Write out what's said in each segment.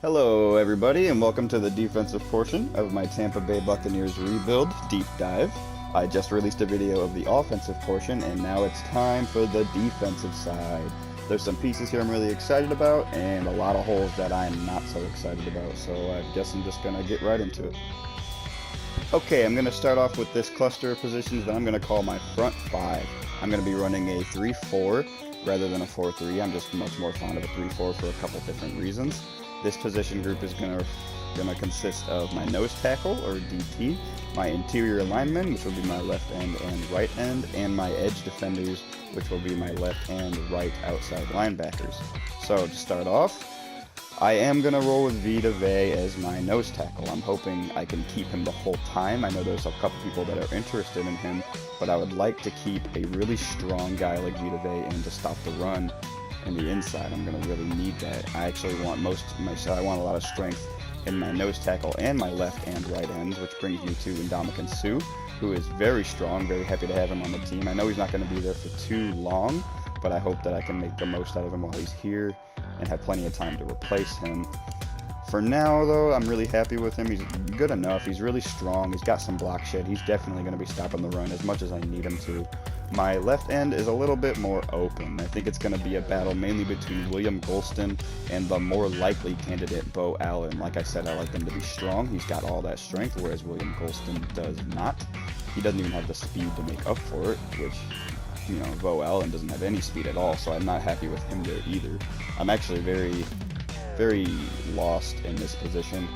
Hello everybody, and welcome to the defensive portion of my Tampa Bay Buccaneers rebuild deep dive. I just released a video of the offensive portion, and now it's time for the defensive side. There's some pieces here I'm really excited about, and a lot of holes that I'm not so excited about, so I guess I'm just going to get right into it. Okay, I'm going to start off with this cluster of positions that I'm going to call my front five. I'm going to be running a 3-4 rather than a 4-3. I'm just much more fond of a 3-4 for a couple different reasons. This position group is gonna consist of my nose tackle, or DT, my interior linemen, which will be my left end and right end, and my edge defenders, which will be my left and right outside linebackers. So to start off, I am gonna roll with Vita Vea as my nose tackle. I'm hoping I can keep him the whole time. I know there's a couple people that are interested in him, but I would like to keep a really strong guy like Vita Vea in to stop the run. In the inside, I'm going to really need that. I actually want I want a lot of strength in my nose tackle and my left and right ends, which brings me to Ndamukong Suh, who is very strong. Very happy to have him on the team. I know he's not going to be there for too long, but I hope that I can make the most out of him while he's here and have plenty of time to replace him. For now, though, I'm really happy with him. He's good enough. He's really strong. He's got some block shed. He's definitely going to be stopping the run as much as I need him to. My left end is a little bit more open. I think it's going to be a battle mainly between William Golston and the more likely candidate, Bo Allen. Like I said, I like him to be strong. He's got all that strength, whereas William Golston does not. He doesn't even have the speed to make up for it, which, you know, Bo Allen doesn't have any speed at all, so I'm not happy with him there either. I'm actually very lost in this position.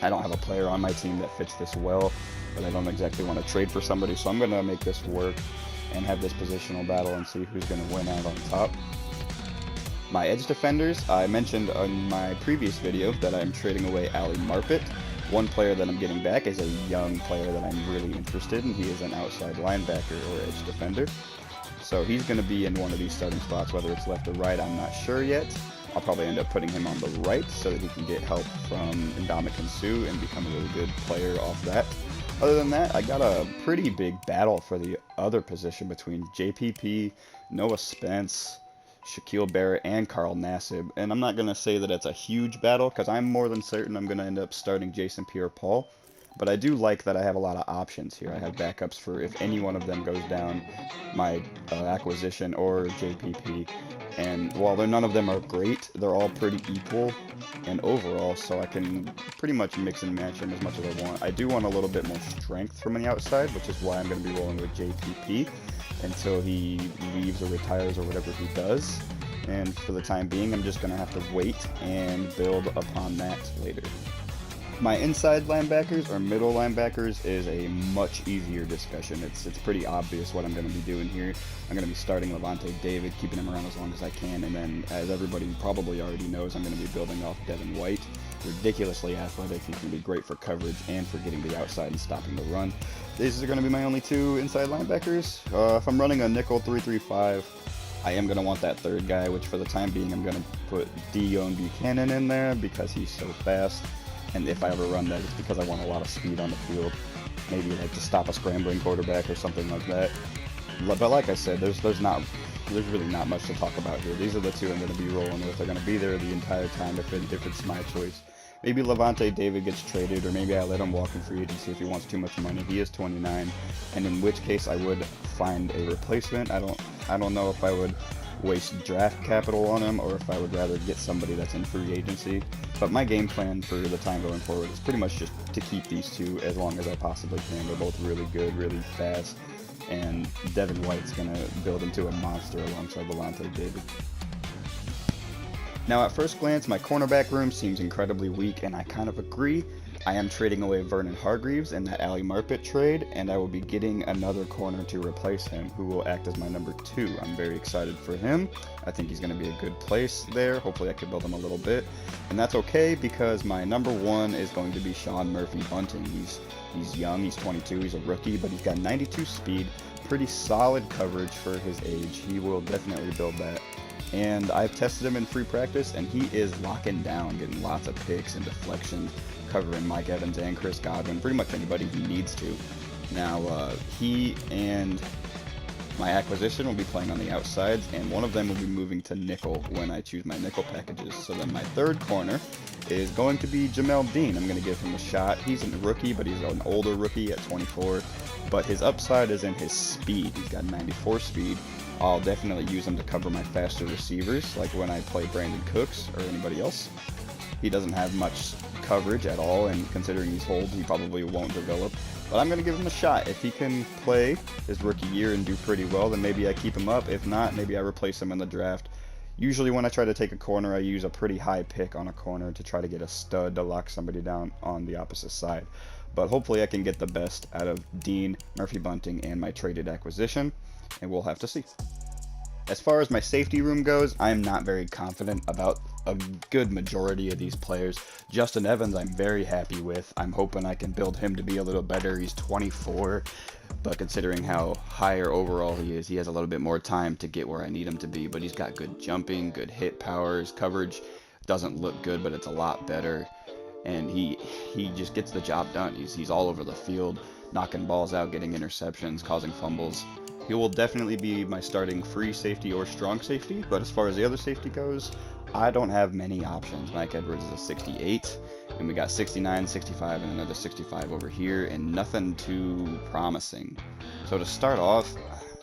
I don't have a player on my team that fits this well, but I don't exactly want to trade for somebody, so I'm going to make this work and have this positional battle and see who's going to win out on top. My edge defenders, I mentioned on my previous video that I'm trading away Ali Marpet. One player that I'm getting back is a young player that I'm really interested in. He is an outside linebacker or edge defender. So he's going to be in one of these starting spots, whether it's left or right, I'm not sure yet. I'll probably end up putting him on the right so that he can get help from Ndamukong Suh and become a really good player off that. Other than that, I got a pretty big battle for the other position between JPP, Noah Spence, Shaquille Barrett, and Carl Nassib. And I'm not going to say that it's a huge battle, because I'm more than certain I'm going to end up starting Jason Pierre-Paul. But I do like that I have a lot of options here. I have backups for if any one of them goes down, my acquisition or JPP. And while none of them are great, they're all pretty equal and overall, so I can pretty much mix and match them as much as I want. I do want a little bit more strength from the outside, which is why I'm going to be rolling with JPP until he leaves or retires or whatever he does. And for the time being, I'm just going to have to wait and build upon that later. My inside linebackers or middle linebackers is a much easier discussion. It's pretty obvious what I'm going to be doing here. I'm going to be starting Lavonte David, keeping him around as long as I can, and then, as everybody probably already knows, I'm going to be building off Devin White. Ridiculously athletic. He's going to be great for coverage and for getting to the outside and stopping the run. These are going to be my only two inside linebackers. If I'm running a nickel 3-3-5, I am going to want that third guy, which for the time being I'm going to put Dion Buchanan in there because he's so fast. And if I ever run that, it's because I want a lot of speed on the field. Maybe like to stop a scrambling quarterback or something like that. But like I said, there's really not much to talk about here. These are the two I'm going to be rolling with. They're going to be there the entire time if it's my choice. Maybe Lavonte David gets traded, or maybe I let him walk in free agency if he wants too much money. He is 29, and in which case I would find a replacement. I don't know if I would waste draft capital on him or if I would rather get somebody that's in free agency. But my game plan for the time going forward is pretty much just to keep these two as long as I possibly can. They're both really good, really fast, and Devin White's going to build into a monster alongside Lavonte David. Now at first glance, my cornerback room seems incredibly weak, and I kind of agree. I am trading away Vernon Hargreaves in that Ali Marpet trade, and I will be getting another corner to replace him, who will act as my number 2. I'm very excited for him. I think he's going to be a good place there. Hopefully I can build him a little bit. And that's okay, because my number 1 is going to be Sean Murphy-Bunting. He's young, he's 22, he's a rookie, but he's got 92 speed, pretty solid coverage for his age. He will definitely build that. And I've tested him in free practice, and he is locking down, getting lots of picks and deflections, covering Mike Evans and Chris Godwin, pretty much anybody he needs to. Now, he and my acquisition will be playing on the outsides, and one of them will be moving to nickel when I choose my nickel packages. So then my third corner is going to be Jamel Dean. I'm going to give him a shot. He's a rookie, but he's an older rookie at 24. But his upside is in his speed. He's got 94 speed. I'll definitely use him to cover my faster receivers, like when I play Brandon Cooks or anybody else. He doesn't have much coverage at all, and considering he's old, he probably won't develop. But I'm going to give him a shot. If he can play his rookie year and do pretty well, then maybe I keep him up. If not, maybe I replace him in the draft. Usually when I try to take a corner, I use a pretty high pick on a corner to try to get a stud to lock somebody down on the opposite side. But hopefully I can get the best out of Dean, Murphy-Bunting, and my traded acquisition, and we'll have to see. As far as my safety room goes, I'm not very confident about a good majority of these players. Justin Evans, I'm very happy with. I'm hoping I can build him to be a little better. He's 24, but considering how higher overall he is, he has a little bit more time to get where I need him to be. But he's got good jumping, good hit powers, coverage doesn't look good, but it's a lot better. And he just gets the job done. He's all over the field, knocking balls out, getting interceptions, causing fumbles. He will definitely be my starting free safety or strong safety, but as far as the other safety goes, I don't have many options. Mike Edwards is a 68, and we got 69, 65, and another 65 over here, and nothing too promising. So to start off,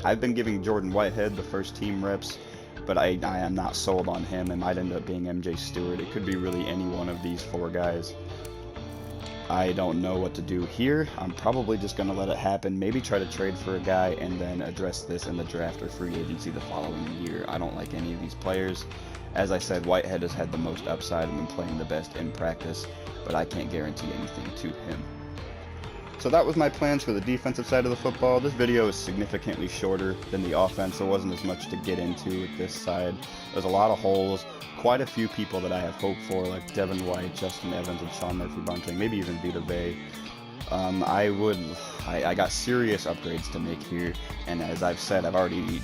I've been giving Jordan Whitehead the first team reps, but I am not sold on him. It might end up being MJ Stewart. It could be really any one of these 4 guys. I don't know what to do here. I'm probably just going to let it happen. Maybe try to trade for a guy and then address this in the draft or free agency the following year. I don't like any of these players. As I said, Whitehead has had the most upside and been playing the best in practice, but I can't guarantee anything to him. So that was my plans for the defensive side of the football. This video is significantly shorter than the offense. There wasn't as much to get into with this side. There's a lot of holes. Quite a few people that I have hope for, like Devin White, Justin Evans, and Sean Murphy-Bunting, maybe even Vita Vea. I got serious upgrades to make here, and as I've said, I've already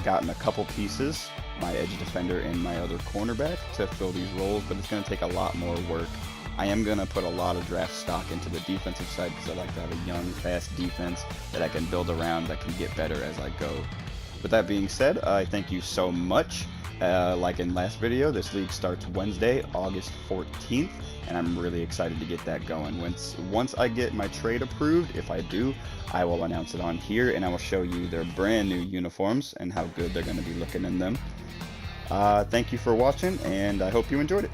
gotten a couple pieces, my edge defender and my other cornerback, to fill these roles, but it's going to take a lot more work. I am going to put a lot of draft stock into the defensive side because I like to have a young, fast defense that I can build around that can get better as I go. With that being said, I thank you so much. Like in last video, this league starts Wednesday, August 14th, and I'm really excited to get that going. Once I get my trade approved, if I do, I will announce it on here, and I will show you their brand new uniforms and how good they're going to be looking in them. Thank you for watching, and I hope you enjoyed it.